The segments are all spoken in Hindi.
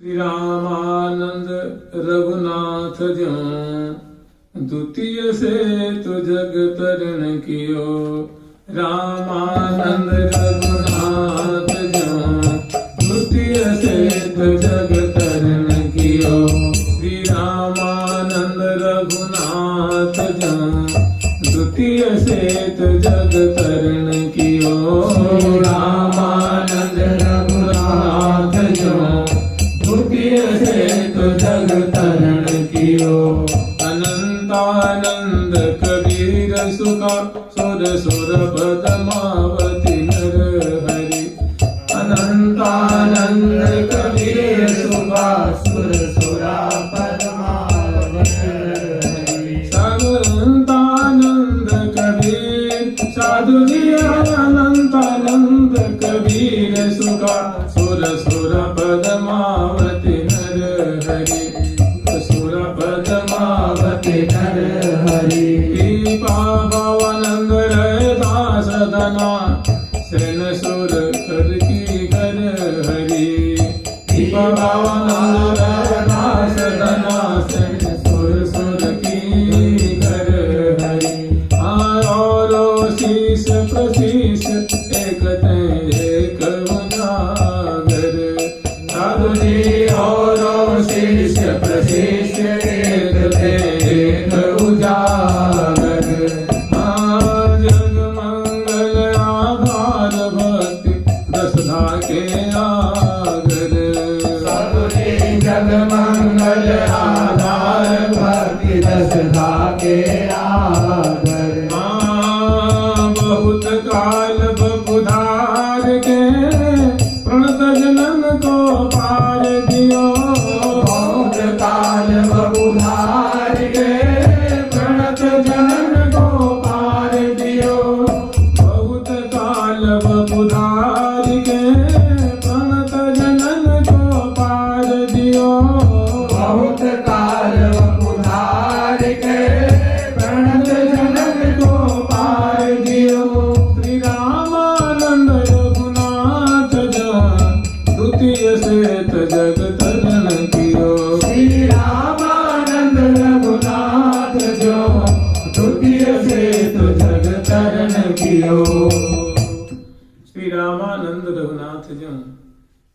श्री रामानंद रघुनाथ ज्यों द्वितीय से तो जग तरण कियो। रामानंद रघुनाथ ज्यों द्वितीय से तो जग तरण कियो। श्री रामानंद रघुनाथ ज्यों द्वितीय से तो जग तरण कियो। रामानंद रघुनाथ ज्यों द्वितीय से तो जग तरण कियो। अनंतानंद कबीर सुखा सुर सुर पदमावती नर हरि। अनंतानंद कबीर सुखा सुर सुरा पदमावती नर हरि। अनंतानंद कबीर साधु जी अनंतानंद कबीर सुखा सुर सुर पदमावती नर हरि। सुर पदमावती नर हरि। दीपा भवानंद दास धना सेन सुर कर की कर हरि। दीपा भवानंद दास धना सेन सुर सुर की कर हरि। और शीश प्रशीष एक एक उजागर। साधु जी और शीश प्रशीष एक उजागर। जग मंगल आधार भक्ति दसधा के आगर। साधु जी जग मंगल आधार भक्ति दसधा के आगर। बहुत काल बपुधार के प्रणत जनन को पार दियो। बहुत काल बपुधार के प्रणत जनन को पार दियो। बहुत काल बपुधार के प्रणत जनन को पार दियो। बहुत काल बपुधार के प्रणत जनन को पार दियो। श्री रामानंद रघुनाथ ज्यों द्वितीय से तो जग तरण कियो। श्री रामानंद रघुनाथ ज्यों द्वितीय से तो जग तरण कियो। श्री रामानंद रघुनाथ ज्यों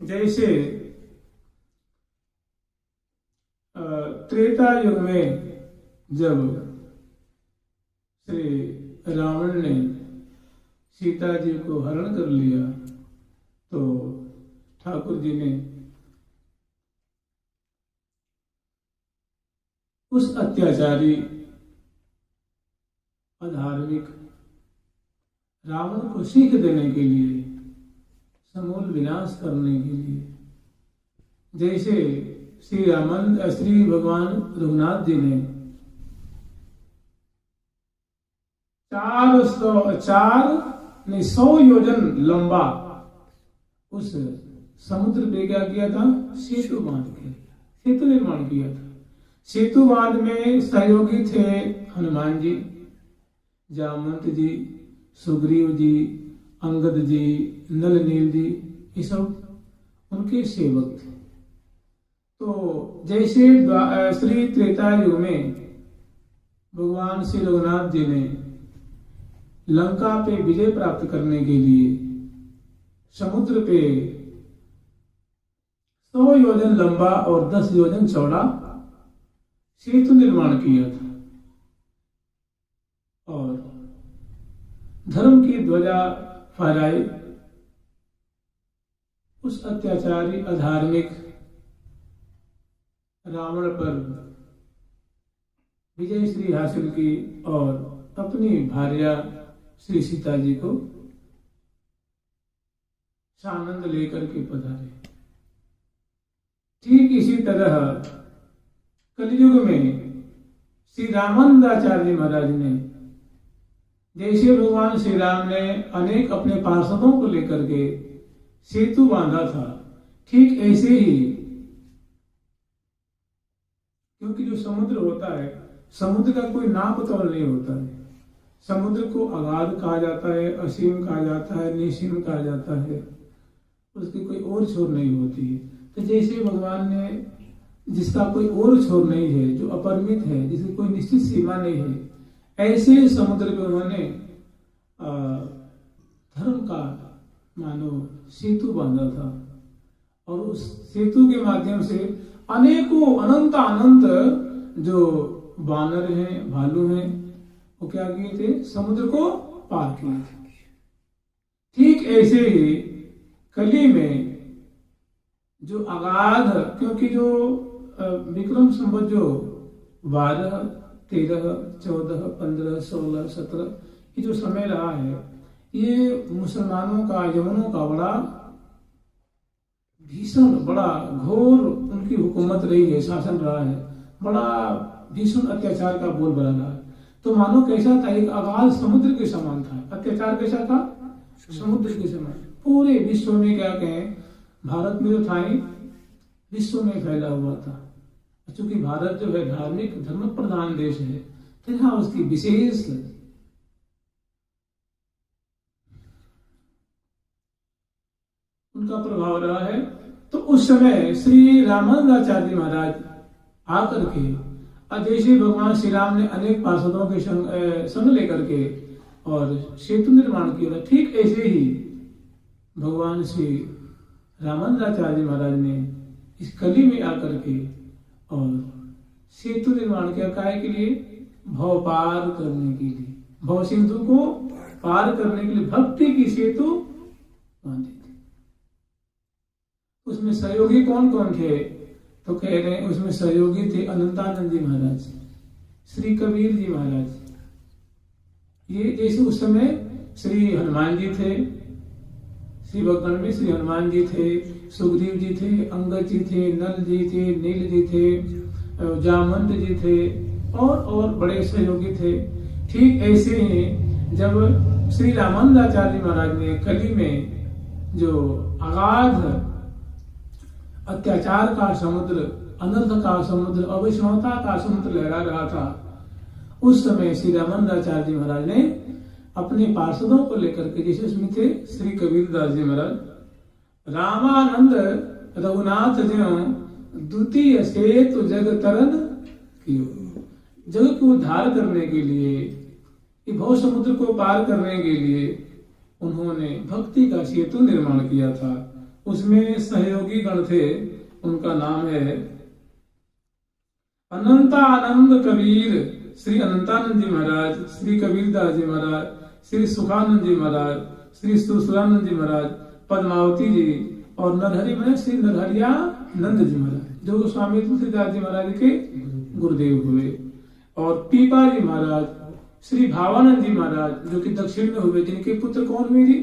जैसे त्रेता युग में जब श्री रावण ने सीता जी को हरण कर लिया तो ठाकुर जी ने उस अत्याचारी अधार्मिक रावण को सीख देने के लिए, समूल विनाश करने के लिए, जैसे श्री भगवान रघुनाथ जी ने 100 योजन लंबा उस समुद्र पे क्या किया था? सेतु बांध के सेतु निर्माण किया था। सेतु बांध में सहयोगी थे हनुमान जी, जामवंत जी, सुग्रीव जी, अंगद जी, नल नील जी, ये सब उनके सेवक थे। तो जैसे श्री त्रेता युग में भगवान श्री रघुनाथ जी ने लंका पे विजय प्राप्त करने के लिए समुद्र पे 100 योजन लंबा और 10 योजन चौड़ा सेतु निर्माण किया था और धर्म की ध्वजा फहराई। उस अत्याचारी अधार्मिक रावण पर विजय श्री हासिल की और अपनी भार्या श्री सीता जी को सानंद लेकर के पधारे। ठीक इसी तरह कलयुग में श्री रामानंदाचार्य महाराज ने, जैसे भगवान श्री राम ने अनेक अपने पार्षदों को लेकर के सेतु बांधा था, ठीक ऐसे ही, क्योंकि जो समुद्र होता है, समुद्र का कोई नाप तोल नहीं होता है। समुद्र को अगाध कहा जाता है, असीम कहा जाता है, निसीम कहा जाता है, उसकी कोई और छोर नहीं होती है। तो जैसे भगवान ने, जिसका कोई और छोर नहीं है, जो अपरिमित है, जिसकी कोई निश्चित सीमा नहीं है, ऐसे समुद्र पे उन्होंने धर्म का मानो सेतु बांधा था। और उस सेतु के माध्यम से अनेकों अनंत जो वानर हैं, भालू हैं, वो क्या किए थे, समुद्र को पार किए थे। ठीक ऐसे ही कली में जो अगाध, क्योंकि जो विक्रम संवत जो 12, 13, 14, 15, 16, 17 ये जो समय रहा है, ये मुसलमानों का, यमनों का बड़ा भीषण, बड़ा घोर उनकी हुकूमत रही है, शासन रहा है, बड़ा भीषण अत्याचार का बोल बना रहा है। तो मानो कैसा था, एक अगाध समुद्र के समान था। अत्याचार कैसा था, समुद्र के समान। पूरे विश्व में क्या कहें, भारत में तो था ही, विश्व में फैला हुआ था। चूंकि भारत जो है धार्मिक धर्म प्रधान देश है, तो यहाँ उसकी विशेष उनका प्रभाव रहा है। तो उस समय श्री रामानंदाचार्य महाराज आकर के, जैसे भगवान श्री राम ने अनेक पार्षदों के संग लेकर के और सेतु निर्माण किया था, ठीक ऐसे ही भगवान श्री रामानंदाचार्य महाराज ने इस कली में आकर के और सेतु निर्माण किया। काय के लिए, भव पार करने के लिए, भव सिंधु को पार करने के लिए भक्ति की सेतु बांधी थी। उसमें सहयोगी कौन कौन थे, तो कह रहे हैं उसमें सहयोगी थे अनंतानंद जी महाराज, श्री कबीर जी महाराज। ये जैसे उस समय श्री हनुमान जी थे, श्री भगवान में श्री हनुमान जी थे, सुखदेव जी थे, अंगद जी थे, नल जी थे, नील जी थे, जामवंत जी थे, और बड़े सहयोगी थे। ठीक ऐसे ही जब श्री रामानंदाचार्य महाराज ने कली में जो अगाध अत्याचार का समुद्र, अनर्थ का समुद्र, अवैष्णवता का समुद्र लहरा रहा था, उस समय श्री रामानंदाचार्य महाराज ने अपने पार्षदों को लेकर के, जैसे उसमें थे श्री कबीरदास जी महाराज, रामानंद रघुनाथ ज्यों द्वितीय सेतु जग तरन कियो। जग को उद्धार करने के लिए, भव समुद्र को पार करने के लिए उन्होंने भक्ति का सेतु निर्माण किया था। उसमें सहयोगी गण थे, उनका नाम है अनंतानंद कबीर, श्री अनंतानंद जी महाराज, श्री कबीरदास जी महाराज, श्री सुखानंद जी महाराज, श्री सुसुरानंद जी महाराज, पद्मावती जी, और नरहरि में श्री नरहरियानंद जी महाराज, जो स्वामी तुलसीदास जी महाराज के गुरुदेव हुए, और पीपा जी महाराज, श्री भावानंद जी महाराज, जो कि दक्षिण में हुए, जिनके पुत्र कौन हुए जी,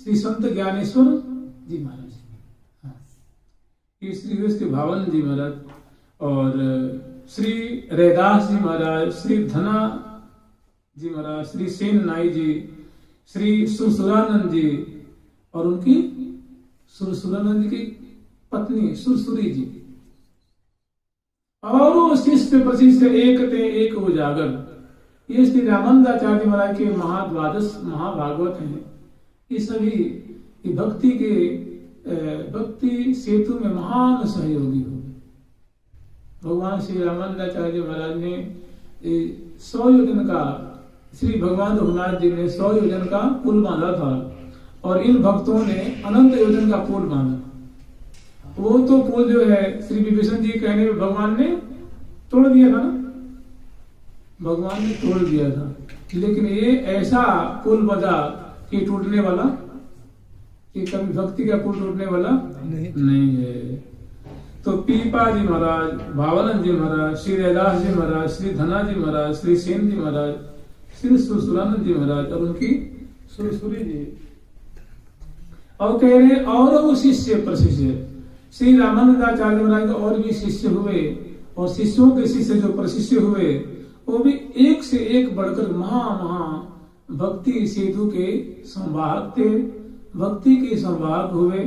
श्री संत ज्ञानेश्वर जी महाराज। श्री भावानंद जी महाराज, और श्री रैदास जी महाराज, श्री धना जी महाराज, श्री सेन नाई जी, श्री सुरसुरानंद जी, और उनकी सुरसुरानंद की पत्नी सुरसुरी जी, और शिष्य प्रशिष्य एक ते एक उजागर। ये श्री रामानंदाचार्य महाराज के महाद्वादश महाभागवत हैं। ये सभी भक्ति के भक्ति सेतु में महान सहयोगी हो। भगवान श्री रामानंदाचार्य महाराज ने 100 योजन का, श्री भगवान रघुनाथ जी ने 100 योजन का पुल बांधा था, और इन भक्तों ने अनंत योजन का पुल बांधा। वो तो पुल जो है श्री विभीषण जी कहने में भगवान ने तोड़ दिया था ना, भगवान ने तोड़ दिया था, लेकिन ये ऐसा पुल बजा कि टूटने वाला, कि कभी भक्ति का पुल टूटने वाला नहीं है। तो पीपा जी महाराज, भावानंद जी महाराज, श्री रैदास जी महाराज, श्री धना जी महाराज, श्री सेन जी महाराज, श्री सुरसुरानंद जी महाराज, और उनकी सुरसुरी जी, और कह रहे और वो शिष्य प्रशिष्य, श्री रामानंदाचार्य महाराज के और भी शिष्य हुए, और शिष्यों के शिष्य जो प्रशिष्य हुए, वो भी एक से एक बढ़कर महा भक्ति सेतु के संवाहक थे, भक्ति के संवाहक हुए,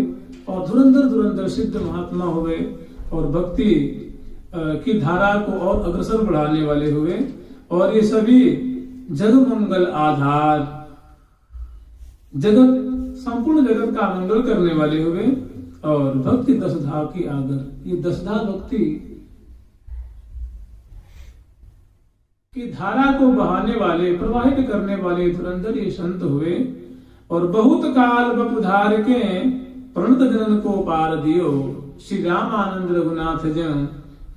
और धुरंधर सिद्ध महात्मा हुए, और भक्ति की धारा को और अग्रसर बढ़ाने वाले हुए, और ये सभी जग मंगल आधार, जगत संपूर्ण जगत का मंगल करने वाले हुए। और भक्ति दसधा की आगर। ये दसधा भक्ति की धारा को बहाने वाले, प्रवाहित करने वाले धुरंधर ये संत हुए। और बहुत काल बपुधार के प्रणत जनन को पार दियो, श्री राम आनंद रघुनाथ जन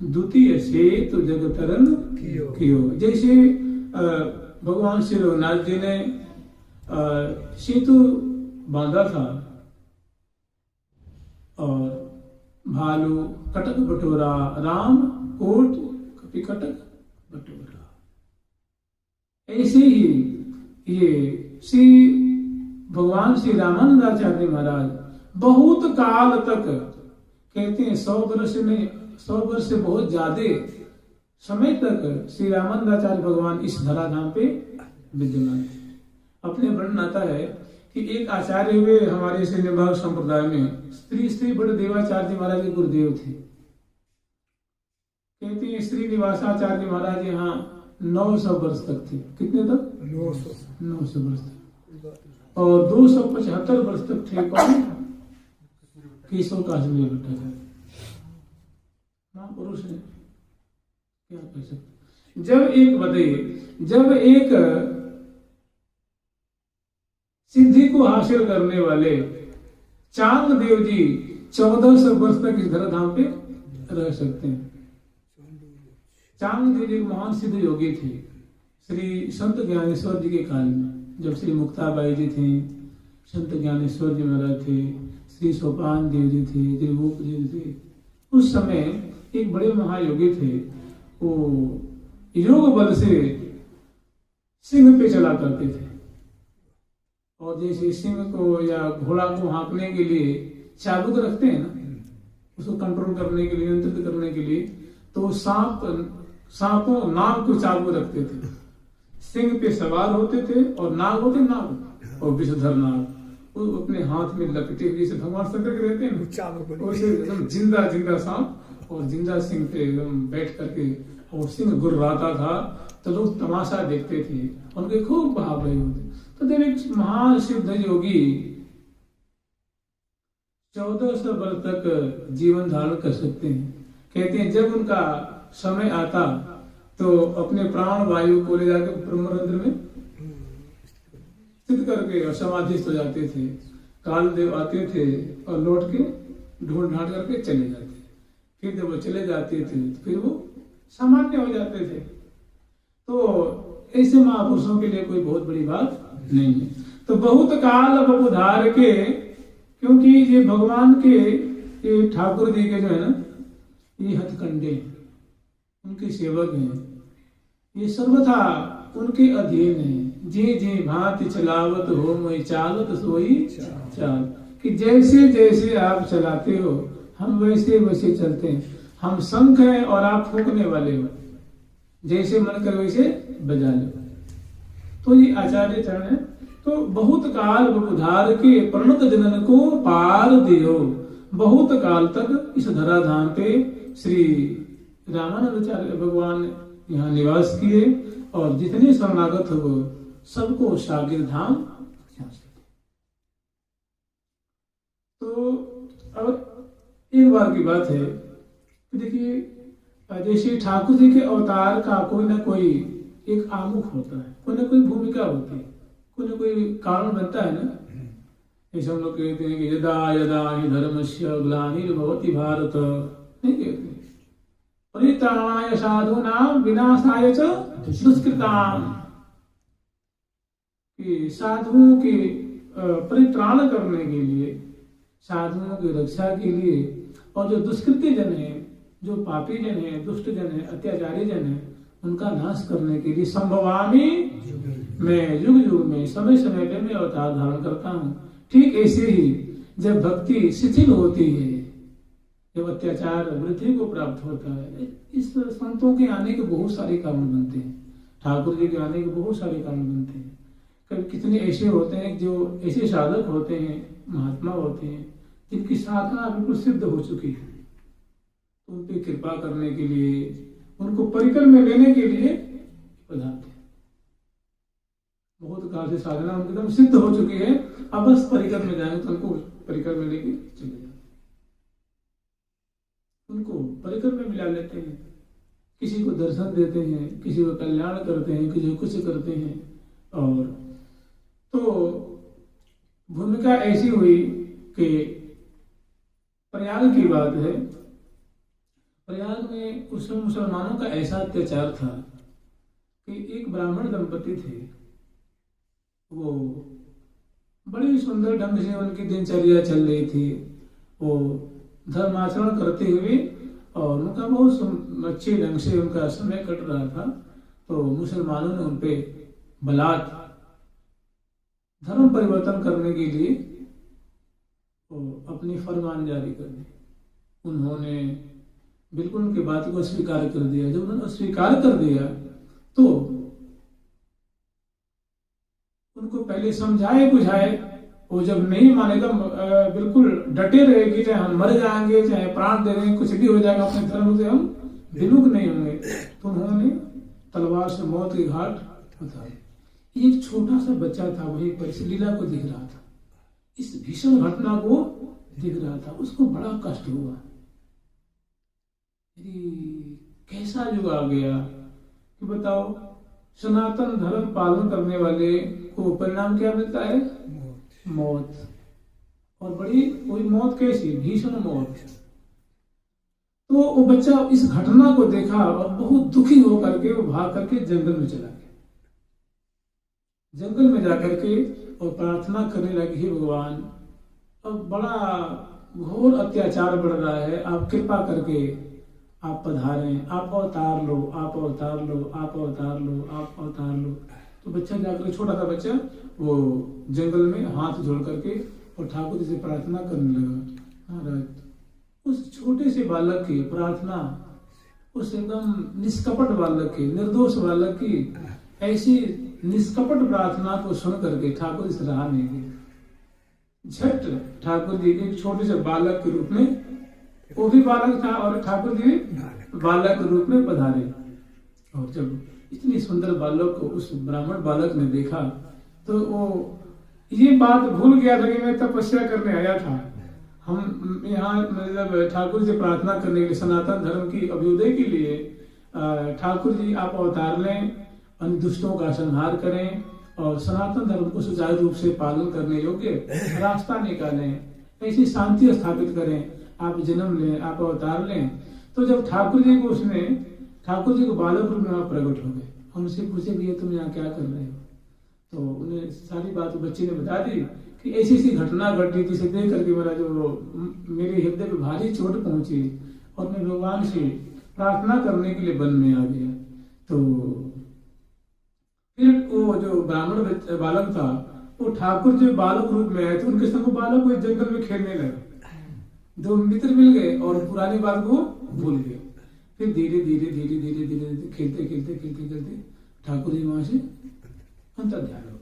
द्वितीय सेतु जग तरन कियो। जैसे भगवान श्री रघुनाथ जी ने सेतु बांधा था और भालू कटक बटोरा, राम कोट कपि कटक बटोरा। ऐसे ही ये श्री भगवान श्री रामानंदाचार्य महाराज बहुत काल तक, कहते हैं 100 वर्ष में, 100 वर्ष से बहुत ज्यादा समय तक श्री रामानंदाचार्य भगवान इस धराधाम पे विद्यमान थे। अपने वर्णन आता है कि एक आचार्य हुए हमारे श्री निभाग संप्रदाय में, स्त्री बड़े देवाचार्य जी महाराज के गुरुदेव थे। कहते हैं श्री निवासाचार्य महाराज यहाँ 900 वर्ष तक थे। कितने तक? 900 वर्ष तक। और 275 वर्ष तक थे कौन? केशव काश्मीर भट्टाचार्य, महापुरुष है, क्या कह सकते। जब एक सिद्धि को हासिल करने वाले चांग देव जी 1400 वर्ष तक इस धराधाम पे रह सकते हैं। चांग देव जी महान सिद्ध योगी थे श्री संत ज्ञानेश्वर जी के काल में। जब श्री मुक्ताबाई जी थे, संत ज्ञानेश्वर जी महाराज थे, श्री सोपान देव जी थे, त्रिभुक जी थे, उस समय एक बड़े महायोगी थे। वो योग बल से सिंह पे चला करते थे। और जैसे सिंह को या घोड़ा को हाँकने के लिए चाबुक रखते हैं ना, उसको कंट्रोल करने के लिए, नियंत्रित करने के लिए, तो सांपों नाग को चाबुक रखते थे। सिंह पे सवार होते थे और नाग होते नाग और विषधर नाग, वो अपने हाथ में लपेटे हुए, जैसे भगवान शंकर के रहते हैं वैसे एकदम जिंदा सांप और जिंदा सिंह पे एकदम बैठ करके, और सिंह गुर्राता था तो लोग तमाशा देखते थे, उनके खूब भाव रहे होते। तो जब एक महासिद्ध योगी 1400 वर्ष तक जीवन धारण कर सकते हैं, कहते हैं जब उनका समय आता तो अपने प्राण वायु को ले जाकर ब्रह्मरंध्र में स्थित करके और समाधिस्थ हो जाते थे। कालदेव आते थे और लौट के ढूंढ ढांड करके चले जाते। फिर जब वो चले जाते थे तो फिर वो सामान्य हो जाते थे। तो ऐसे महापुरुषों के लिए कोई बहुत बड़ी बात नहीं है। तो बहुत काल बपुधार के, क्योंकि ये भगवान के, ये ठाकुर जी के जो है ना, ये हथकंडे, उनके सेवक हैं, ये सर्वथा उनके अधीन है। जे जे भांति चलावत हो मोहि चालत सोई चाल, कि जैसे जैसे आप चलाते हो हम वैसे वैसे चलते हैं। हम शंख हैं और आप फूंकने वाले हो, जैसे मन कर वैसे बजा लो। तो ये आचार्य चरण है। तो बहुत काल बपुधार के प्रणत जनन को पार दियो, बहुत काल तक इस धराधाम पे श्री रामानंदाचार्य भगवान यहाँ निवास किए और जितने शरणागत हो सबको सागिर धाम। तो अब एक बार की बात है, देखिए जैसे ठाकुर जी के अवतार का कोई ना कोई एक आमुख होता है, कोई ना कोई भूमिका होती है, कोई ना कोई कारण बनता है ना। जैसे हम लोग कहते हैं कि यदा यदा हि धर्मस्य ग्लानिर्भवति भारत, नहीं कहते, परित्राणाय साधूनां विनाशाय च दुष्कृताम्, कि साधुओं के परित्राण करने के लिए, साधुओं की रक्षा के लिए, और जो दुष्कृति जन है, जो पापी जन है, दुष्ट जन है, अत्याचारी जन है, उनका नाश करने के लिए संभवामि मैं युग युग में, समय समय पे मैं अवतार धारण करता हूँ। ठीक ऐसे ही जब भक्ति शिथिल होती है, जब अत्याचार वृद्धि को प्राप्त होता है, इस संतों के आने के बहुत सारे कारण बनते हैं, ठाकुर जी के आने के बहुत सारे कारण बनते हैं। कभी कितने ऐसे होते हैं जो ऐसे साधक होते हैं, महात्मा होते हैं, जिनकी साधना बिल्कुल सिद्ध हो चुकी है, उन पे कृपा करने के लिए, उनको परिकर में लेने के लिए पधारते हैं। बहुत काल से साधना उनकी एकदम सिद्ध हो चुकी है, अब बस परिकर में जाएंगे तो उनको परिकर में लेके चले जाते। परिकर में मिला लेते हैं, किसी को दर्शन देते हैं, किसी को कल्याण करते हैं, किसी को कुछ करते हैं। और तो भूमिका ऐसी हुई कि प्रयाग की बात है, प्रयाग में उस समय मुसलमानों का ऐसा अत्याचार था कि एक ब्राह्मण दंपति थे, वो बड़ी सुंदर ढंग से उनकी दिनचर्या चल रही थी, वो धर्माचरण करते हुए और उनका बहुत अच्छे ढंग से उनका समय कट रहा था। तो मुसलमानों ने उनपे बलात् धर्म परिवर्तन करने के लिए अपनी फरमान जारी कर दी। उन्होंने बिल्कुल उनकी बात को स्वीकार कर दिया। जब उन्होंने स्वीकार कर दिया तो उनको पहले समझाए बुझाए, वो जब नहीं मानेगा बिल्कुल डटे रहेगी, चाहे हम मर जाएंगे, चाहे प्राण दे देंगे, कुछ भी हो जाएगा, अपने धर्म से हम विमुख नहीं होंगे। तो उन्होंने तलवार से मौत के घाट उतारे। एक छोटा सा बच्चा था, वही पर इस लीला को दिख रहा था, इस भीषण घटना को दिख रहा था। उसको बड़ा कष्ट हुआ, कैसा युग आ गया कि बताओ, सनातन धर्म पालन करने वाले को परिणाम क्या मिलता है? मौत। और बड़ी कोई मौत कैसी? भीषण मौत। तो वो बच्चा इस घटना को देखा और बहुत दुखी होकर के वो भाग करके जंगल में चला गया। जंगल में जाकर के और प्रार्थना करने लगी, हे भगवान, अब बड़ा घोर अत्याचार बढ़ रहा है, आप कृपा करके आप पधारें, आप अवतार लो, आप अवतार लो, आप अवतार लो, आप अवतार लो। तो बच्चा जाकर, छोटा सा बच्चा, वो जंगल में हाथ जोड़ करके और ठाकुर जी से प्रार्थना करने लगा। महाराज, उस छोटे से बालक की प्रार्थना, उस एकदम निष्कपट बालक की, निर्दोष बालक की ऐसी निष्कपट प्रार्थना को सुन करके ठाकुर जी से रहा नहीं गया। झट ठाकुर जी एक छोटे से बालक के रूप में, वो भी बालक था और ठाकुर जी बालक के रूप में पधारे। और जब इतनी सुंदर बालक को उस ब्राह्मण बालक ने देखा तो वो ये बात भूल गया था कि मैं तपस्या करने आया था। हम यहाँ मतलब ठाकुर जी प्रार्थना करने के लिए, सनातन धर्म की अभ्युदय के लिए, ठाकुर जी आप अवतार लें, अन्य दुष्टों का संहार करें और सनातन धर्म को सुचारू रूप से पालन करने योग्य रास्ता निकालें, ऐसी शांति स्थापित करें, आप जन्म लें, आप अवतार लें। तो जब ठाकुर जी को उसने, ठाकुर जी को बालक रूप में प्रकट हो गए, हम उनसे पूछे भैया तुम यहाँ क्या कर रहे हो? तो उन्हें सारी बात बच्चे ने बता दी कि ऐसी ऐसी घटना घटी, जिसे देख करके मेरा जो मेरे हृदय पे भारी चोट पहुंची और मैं भगवान से प्रार्थना करने के लिए वन में आ गया। तो फिर वो जो ब्राह्मण बालक था, वो ठाकुर जो बालक रूप में आए थे, उनके संग बालक को जंगल में खेलने लगा। दो मित्र मिल गए और पुरानी बात को भूल गए। फिर धीरे धीरे धीरे धीरे धीरे खेलते खेलते खेलते खेलते ठाकुर जी वहां से अंतर ध्यान हो।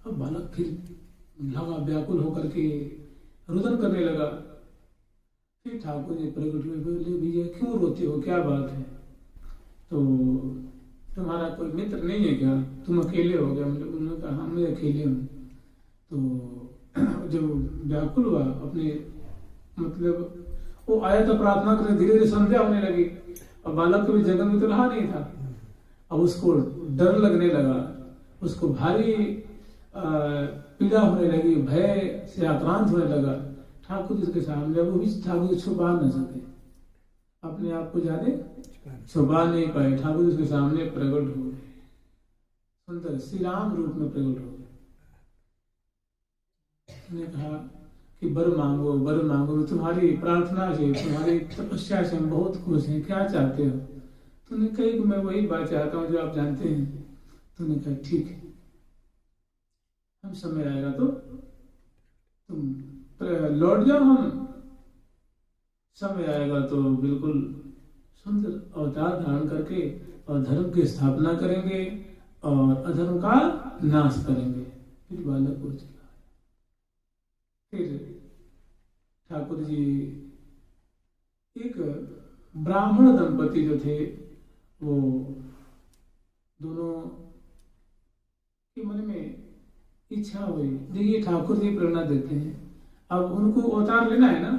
अब बालक फिर लगा व्याकुल होकर के रुदन करने लगा। फिर ठाकुर जी प्रकट हुए, बोले भैया क्यों रोते हो, क्या बात है? तो तुम्हारा कोई मित्र नहीं है क्या, तुम अकेले हो गया? उन्होंने कहा हाँ मैं अकेले हूँ। तो जब व्याकुल हुआ अपने, मतलब वो आया था प्रार्थना करने, धीरे धीरे संध्या होने लगी और बालक कभी जंगल में तो रहा नहीं था। अब उसको डर लगने लगा, उसको भारी पीड़ा होने लगी, भय से आक्रांत होने लगा। ठाकुर जी के सामने वो भी ठाकुर जी छुपा न सके, अपने आप को ज्यादा छुपा नहीं पाए, ठाकुर जी के सामने प्रकट हो गए, सुंदर श्री राम रूप में प्रकट हो गए। उन्होंने कहा कि वर मांगो, वर मांगो, तुम्हारी प्रार्थना से, तुम्हारी तपस्या से हम बहुत खुश हैं, क्या चाहते हो? तूने कही कि मैं वही बात चाहता हूँ जो आप जानते हैं। तूने कहा ठीक है, हम समय आएगा तो तुम लौट जाओ, हम समय आएगा तो बिल्कुल सुंदर अवतार धारण करके और धर्म की स्थापना करेंगे और अधर्म का नाश करेंगे। फिर बालक को चला। फिर ठाकुर जी एक ब्राह्मण दंपति जो थे, वो दोनों के मन में इच्छा हुई। देखिए ठाकुर जी प्रेरणा देते हैं, अब उनको अवतार लेना है ना,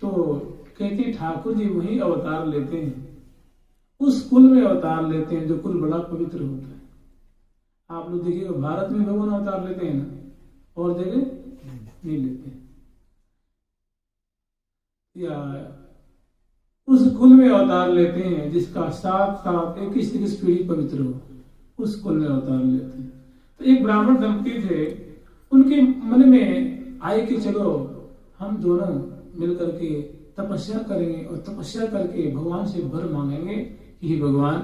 तो कहते हैं ठाकुर जी वही अवतार लेते हैं, उस कुल में अवतार लेते हैं जो कुल बड़ा पवित्र होता है। आप लोग देखिएगा भारत में भगवान अवतार लेते हैं ना, और जगह नहीं लेते हैं। या उस कुल में अवतार लेते हैं जिसका साथ साथ 21 पीढ़ी पवित्र हो, उस कुल में अवतार लेते हैं। तो एक ब्राह्मण दंपति थे, उनके मन में आए कि चलो हम दोनों मिलकर के तपस्या करेंगे और तपस्या करके भगवान से वर मांगेंगे कि हे भगवान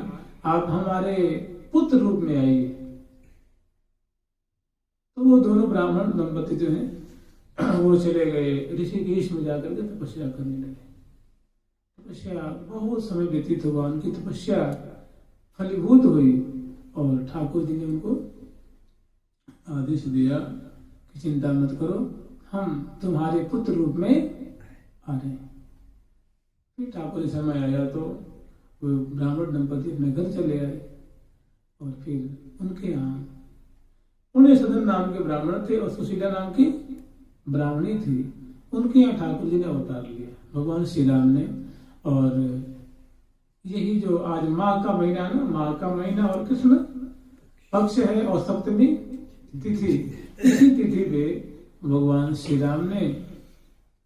आप हमारे पुत्र रूप में आइए। तो वो दोनों ब्राह्मण दंपति जो हैं वो चले गए ऋषिकेश में जाकर के तपस्या करने लगे। तपस्या बहुत समय व्यतीत हुआ, उनकी तपस्या फलीभूत हुई और ठाकुर जी ने उनको आदेश दिया कि चिंता मत करो, हम तुम्हारे पुत्र रूप में आ रहे हैं। फिर ठाकुर समय आया तो वो ब्राह्मण दंपति अपने घर चले आए और फिर उनके यहाँ पुण्य सदन नाम के ब्राह्मण थे और सुशीला नाम की ब्राह्मणी थी, उनके यहाँ ठाकुर जी ने अवतार लिया, भगवान श्री राम ने। और यही जो आज माघ का महीना ना, माघ का महीना और कृष्ण पक्ष है और सप्तमी तिथि, इसी तिथि पे भगवान श्री राम ने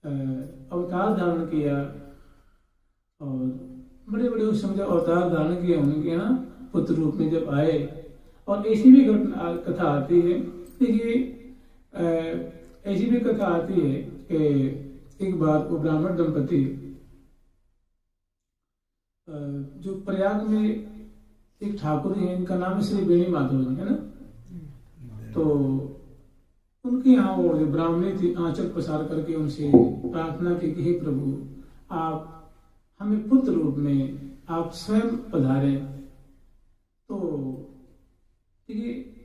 अवतार धारण किया और बड़े बड़े उस समय अवतार धारण किया उनके यहाँ पुत्र रूप में जब आए। और ऐसी भी घटना कथा आती है, देखिए ऐसी भी कथा आती है कि एक बार वो ब्राह्मण दंपति जो प्रयाग में एक ठाकुर है, इनका नाम श्री वेणी माधव जी है ना, तो उनके यहाँ वो जो ब्राह्मणी थी आंचल पसार करके उनसे प्रार्थना की कि हे प्रभु आप हमें पुत्र रूप में आप स्वयं पधारे। तो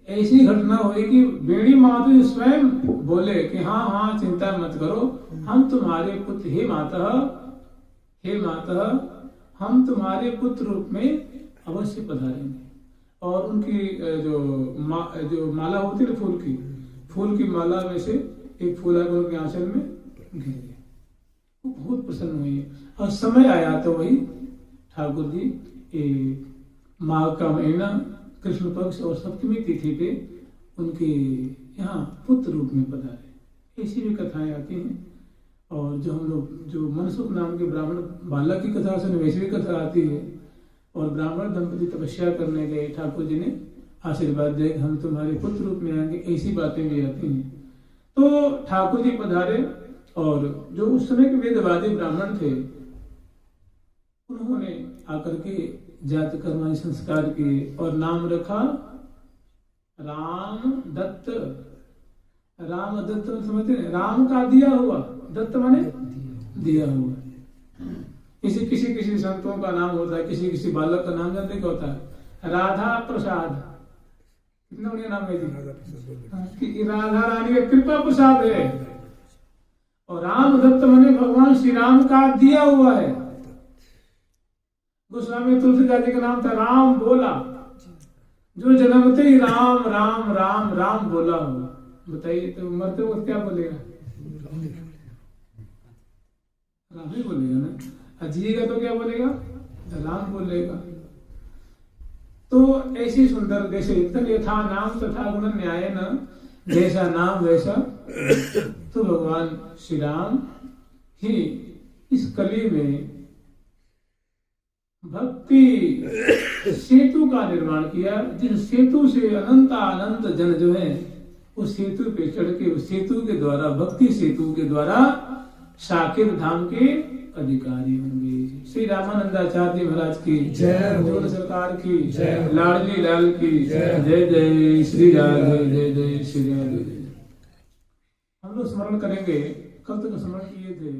ऐसी घटना हुई कि वेणी माधव स्वयं बोले कि हाँ हाँ चिंता मत करो, हम तुम्हारे पुत्र, हे माता हम तुम्हारे पुत्र रूप में अवश्य पधारेंगे। और उनकी जो माला होती है फूल की माला में से एक फूल आकर उनके आंचल में गिर गया, वो बहुत प्रसन्न हुई। और समय आया तो वही ठाकुर जी माघ का महीना कृष्ण पक्ष और सप्तमी तिथि पे उनके यहाँ पुत्र रूप में पधारे। ऐसी भी कथाएं आती हैं। और जो हम लोग जो मनसुख नाम के ब्राह्मण बालक की कथा सुने, वैसी भी कथा आती है। और ब्राह्मण दंपति तपस्या करने गए, ठाकुर जी ने आशीर्वाद दिया कि हम तुम्हारे पुत्र रूप में आएंगे, ऐसी बातें भी आती हैं। तो ठाकुर जी पधारे और जो उस समय के वेदवादी ब्राह्मण थे उन्होंने आकर के जाति कर्मादि संस्कार किए और नाम रखा राम दत्त। राम दत्त समझते हैं, राम का दिया हुआ, दत्त माने दिया हुआ। किसी संतों का नाम होता है, किसी बालक का नाम जानते क्या होता है? राधा प्रसाद। कितना बढ़िया नाम है जी, राधा रानी का कृपा प्रसाद है। और राम दत्त माने भगवान श्री राम का दिया हुआ है। गोस्वामी तुलसीदास जी का नाम था राम बोला, जो जन्मते ही राम राम राम राम बोला हो। बताइए तो मरते वक्त क्या बोलेगा? राम ही बोलेगा ना। जिएगा तो क्या बोलेगा? राम बोलेगा। तो ऐसी सुंदर, जैसे यथा नाम तथा गुण न्याय न, जैसा नाम वैसा। तो भगवान श्री राम ही इस कली में भक्ति सेतु का निर्माण किया, जिस सेतु से अनंत जन जो है उस सेतु पे चढ़ के, उस सेतु के द्वारा, भक्ति सेतु के द्वारा साकेत धाम के अधिकारी होंगे। श्री रामानंदाचार्य महाराज की जय, जोड़ सरकार की जय, लाडली लाल की जय, जय जय श्री राधे, जय जय श्री राधे। हम लोग स्मरण करेंगे, कल तक स्मरण किए थे